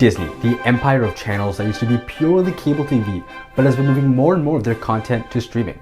Disney, the empire of channels that used to be purely cable TV, but has been moving more and more of their content to streaming.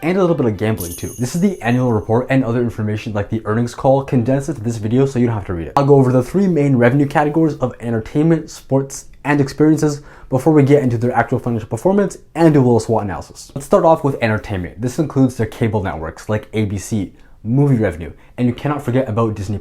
And a little bit of gambling too. This is the annual report and other information like the earnings call condensed into this video so you don't have to read it. I'll go over the three main revenue categories of entertainment, sports, and experiences before we get into their actual financial performance and do a little SWOT analysis. Let's start off with entertainment. This includes their cable networks like ABC, movie revenue, and you cannot forget about Disney+.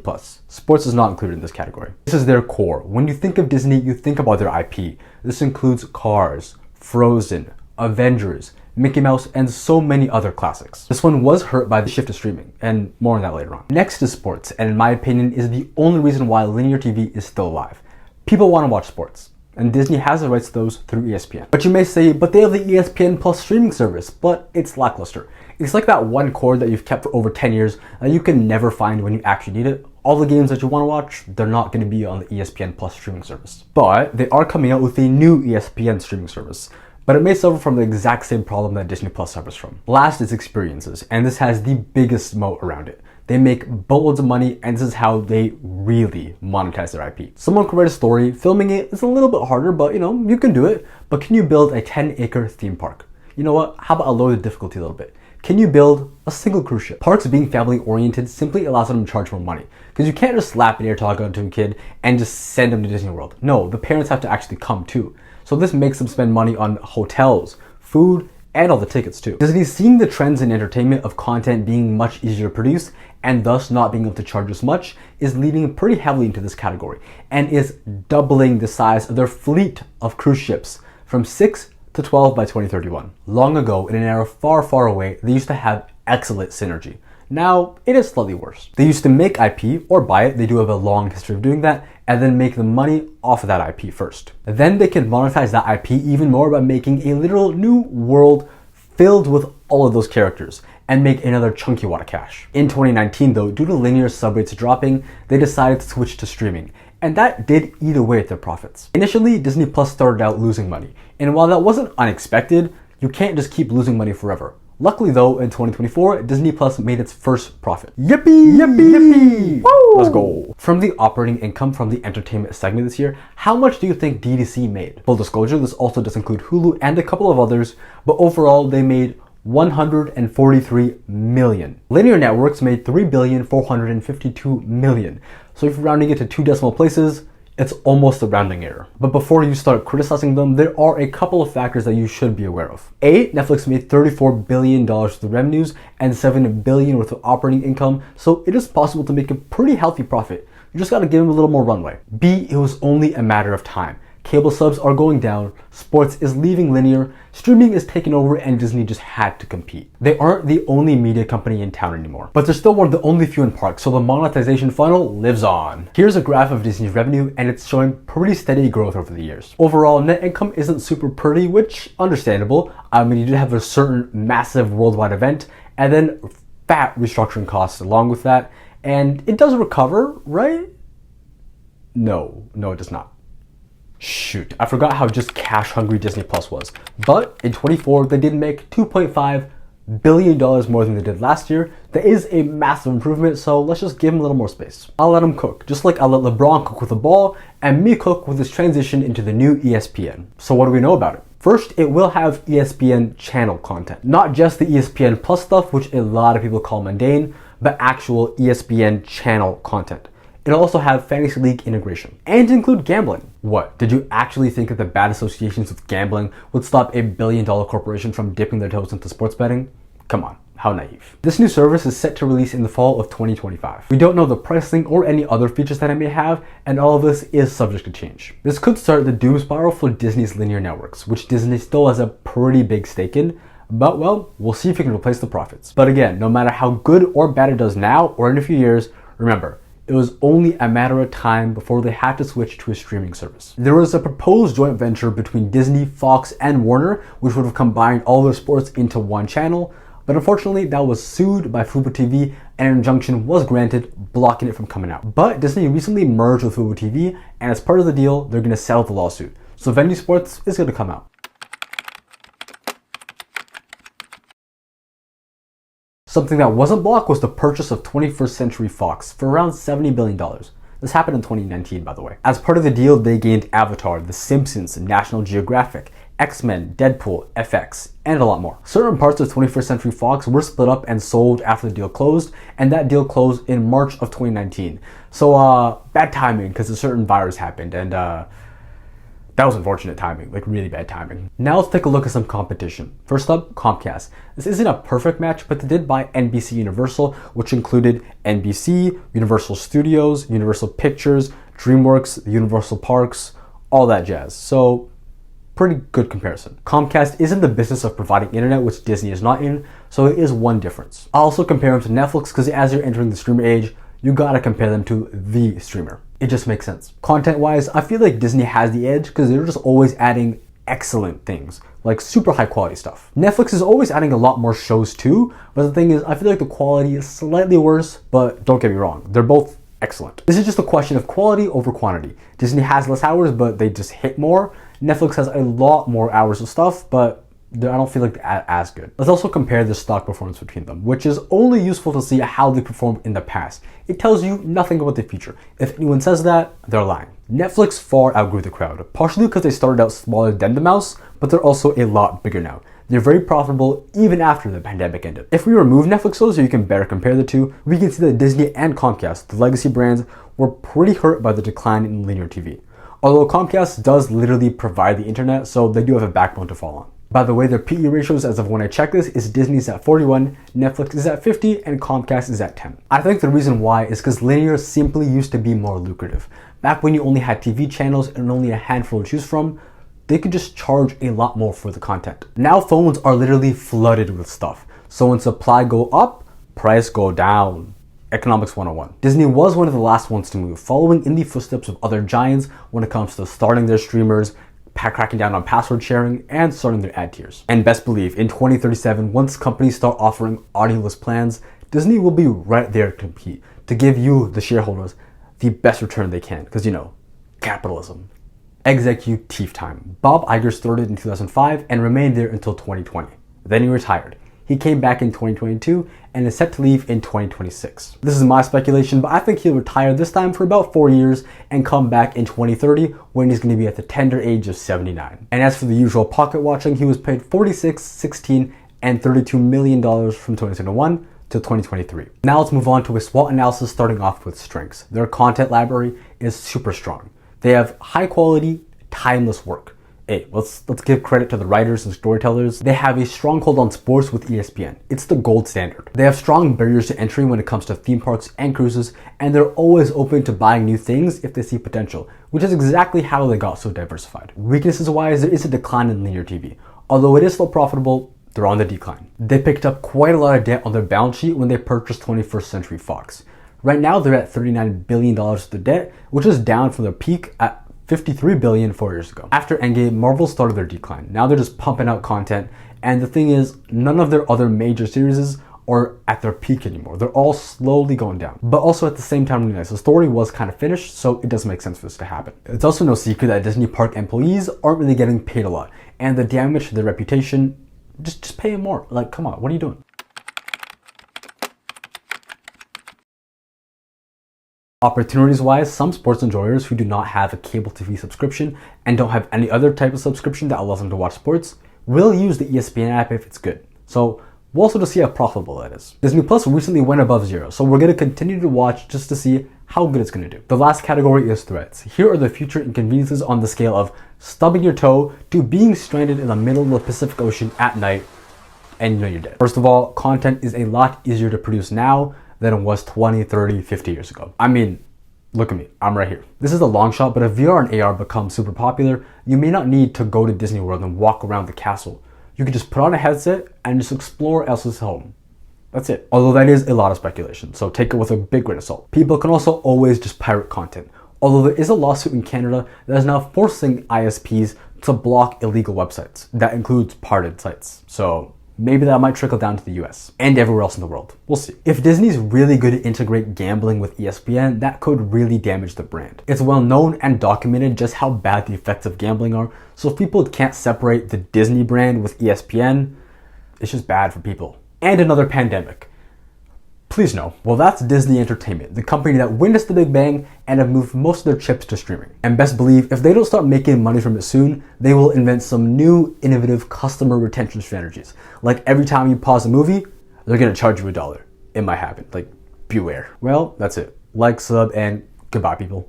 Sports is not included in this category. This is their core. When you think of Disney, you think about their IP. This includes Cars, Frozen, Avengers, Mickey Mouse, and so many other classics. This one was hurt by the shift to streaming, and more on that later on. Next is sports, and in my opinion is the only reason why linear TV is still alive. People want to watch sports, and Disney has the rights to those through ESPN. But you may say, but they have the ESPN Plus streaming service, but it's lackluster. It's like that one cord that you've kept for over 10 years that you can never find when you actually need it. All the games that you want to watch, they're not going to be on the ESPN Plus streaming service. But they are coming out with a new ESPN streaming service, but it may suffer from the exact same problem that Disney Plus suffers from. Last is experiences, and this has the biggest moat around it. They make boatloads of money, and this is how they really monetize their IP. Someone could write a story. Filming it is a little bit harder, but you can do it. But can you build a 10-acre theme park? You know what? How about I lower the difficulty a little bit? Can you build a single cruise ship? Parks being family oriented simply allows them to charge more money, because you can't just slap an AirTag onto a kid and just send them to Disney World. No, the parents have to actually come too. So this makes them spend money on hotels, food, and all the tickets too. Disney, seeing the trends in entertainment of content being much easier to produce and thus not being able to charge as much, is leading pretty heavily into this category and is doubling the size of their fleet of cruise ships from 6 to 12 by 2031. Long ago, in an era far, far away, they used to have excellent synergy. Now, it is slightly worse. They used to make IP or buy it, they do have a long history of doing that, and then make the money off of that IP first. Then they can monetize that IP even more by making a literal new world filled with all of those characters and make another chunky wad of cash. In 2019 though, due to linear sub rates dropping, they decided to switch to streaming, and that did eat away at their profits. Initially, Disney Plus started out losing money, and while that wasn't unexpected, you can't just keep losing money forever. Luckily though, in 2024, Disney Plus made its first profit. Yippee! Yippee! Yippee! Woo! Let's go! From the operating income from the entertainment segment this year, how much do you think DDC made? Full disclosure, this also does include Hulu and a couple of others, but overall they made $143 million. Linear networks made $3,452 million. So if you're rounding it to two decimal places, it's almost a rounding error. But before you start criticizing them, there are a couple of factors that you should be aware of. A, Netflix made $34 billion worth of revenues and $7 billion worth of operating income, so it is possible to make a pretty healthy profit. You just gotta give them a little more runway. B, it was only a matter of time. Cable subs are going down, sports is leaving linear, streaming is taking over, and Disney just had to compete. They aren't the only media company in town anymore, but they're still one of the only few in parks, so the monetization funnel lives on. Here's a graph of Disney's revenue, and it's showing pretty steady growth over the years. Overall, net income isn't super pretty, which, understandable. I mean, you did have a certain massive worldwide event, and then fat restructuring costs along with that, and it does recover, right? No, it does not. Shoot, I forgot how just cash hungry Disney Plus was. But in 24, they did make $2.5 billion more than they did last year. That is a massive improvement, so let's just give them a little more space. I'll let them cook, just like I'll let LeBron cook with the ball and me cook with his transition into the new ESPN. So what do we know about it? First, it will have ESPN channel content. Not just the ESPN Plus stuff, which a lot of people call mundane, but actual ESPN channel content. It'll also have Fantasy League integration and include gambling. What, did you actually think that the bad associations with gambling would stop a billion-dollar corporation from dipping their toes into sports betting? Come on, how naive. This new service is set to release in the fall of 2025. We don't know the pricing or any other features that it may have, and all of this is subject to change. This could start the doom spiral for Disney's linear networks, which Disney still has a pretty big stake in, but well, we'll see if it can replace the profits. But again, no matter how good or bad it does now or in a few years, remember, it was only a matter of time before they had to switch to a streaming service. There was a proposed joint venture between Disney, Fox, and Warner, which would have combined all their sports into one channel, but unfortunately that was sued by Fubo TV and an injunction was granted, blocking it from coming out. But Disney recently merged with Fubo TV, and as part of the deal, they're gonna settle the lawsuit. So Venue Sports is gonna come out. Something that wasn't blocked was the purchase of 21st Century Fox for around $70 billion. This happened in 2019, by the way. As part of the deal, they gained Avatar, The Simpsons, National Geographic, X-Men, Deadpool, FX, and a lot more. Certain parts of 21st Century Fox were split up and sold after the deal closed, and that deal closed in March of 2019. So, bad timing, because a certain virus happened, and that was unfortunate timing, like really bad timing. Now let's take a look at some competition. First up, Comcast. This isn't a perfect match, but they did buy NBC Universal, which included NBC, Universal Studios, Universal Pictures, DreamWorks, Universal Parks, all that jazz. So, pretty good comparison. Comcast is in the business of providing internet, which Disney is not in, so it is one difference. I'll also compare them to Netflix, because as you're entering the streamer age, you gotta compare them to the streamer. It just makes sense. Content-wise, I feel like Disney has the edge because they're just always adding excellent things, like super high quality stuff. Netflix is always adding a lot more shows too, but the thing is, I feel like the quality is slightly worse, but don't get me wrong, they're both excellent. This is just a question of quality over quantity. Disney has less hours, but they just hit more. Netflix has a lot more hours of stuff, but I don't feel like they're as good. Let's also compare the stock performance between them, which is only useful to see how they performed in the past. It tells you nothing about the future. If anyone says that, they're lying. Netflix far outgrew the crowd, partially because they started out smaller than the mouse, but they're also a lot bigger now. They're very profitable even after the pandemic ended. If we remove Netflix though, so you can better compare the two, we can see that Disney and Comcast, the legacy brands, were pretty hurt by the decline in linear TV. Although Comcast does literally provide the internet, so they do have a backbone to fall on. By the way, their PE ratios as of when I check this is Disney's at 41, Netflix is at 50, and Comcast is at 10. I think the reason why is because linear simply used to be more lucrative. Back when you only had TV channels and only a handful to choose from, they could just charge a lot more for the content. Now phones are literally flooded with stuff. So when supply go up, price go down. Economics 101. Disney was one of the last ones to move, following in the footsteps of other giants when it comes to starting their streamers, cracking down on password sharing, and starting their ad tiers. And best believe, in 2037, once companies start offering audioless plans, Disney will be right there to compete, to give you, the shareholders, the best return they can, because you know, capitalism. Executive time. Bob Iger started in 2005 and remained there until 2020. Then he retired. He came back in 2022 and is set to leave in 2026. This is my speculation, but I think he'll retire this time for about 4 years and come back in 2030 when he's going to be at the tender age of 79. And as for the usual pocket watching, he was paid $46, $16, and $32 million from 2021 to 2023. Now let's move on to a SWOT analysis, starting off with strengths. Their content library is super strong. They have high quality, timeless work. Hey, let's give credit to the writers and storytellers. They have a stronghold on sports with ESPN. It's the gold standard. They have strong barriers to entry when it comes to theme parks and cruises, and they're always open to buying new things if they see potential, which is exactly how they got so diversified. Weaknesses wise, there is a decline in linear TV. Although it is still profitable, they're on the decline. They picked up quite a lot of debt on their balance sheet when they purchased 21st Century Fox. Right now, they're at $39 billion of the debt, which is down from their peak at $53 billion 4 years ago. After Endgame, Marvel started their decline. Now they're just pumping out content, and the thing is, none of their other major series are at their peak anymore. They're all slowly going down. But also at the same time, the story was kind of finished, so it doesn't make sense for this to happen. It's also no secret that Disney Park employees aren't really getting paid a lot, and the damage to their reputation, just pay them more. Like, come on, what are you doing? Opportunities-wise, some sports enjoyers who do not have a cable TV subscription and don't have any other type of subscription that allows them to watch sports will use the ESPN app if it's good. So we'll also just see how profitable that is. Disney Plus recently went above zero, so we're going to continue to watch just to see how good it's going to do. The last category is threats. Here are the future inconveniences on the scale of stubbing your toe to being stranded in the middle of the Pacific Ocean at night and you know you're dead. First of all, content is a lot easier to produce now than it was 20, 30, 50 years ago. I mean, look at me, I'm right here. This is a long shot, but if VR and AR become super popular, you may not need to go to Disney World and walk around the castle. You can just put on a headset and just explore Elsa's home. That's it. Although that is a lot of speculation, so take it with a big grain of salt. People can also always just pirate content. Although there is a lawsuit in Canada that is now forcing ISPs to block illegal websites. That includes pirated sites. So maybe that might trickle down to the US and everywhere else in the world. We'll see. If Disney's really good to integrate gambling with ESPN, that could really damage the brand. It's well known and documented just how bad the effects of gambling are, so if people can't separate the Disney brand with ESPN, it's just bad for people. And another pandemic. Please no. Well, that's Disney Entertainment, the company that witnessed the Big Bang and have moved most of their chips to streaming. And best believe, if they don't start making money from it soon, they will invent some new, innovative customer retention strategies. Like every time you pause a movie, they're gonna charge you $1. It might happen. Like, beware. Well, that's it. Like, sub, and goodbye, people.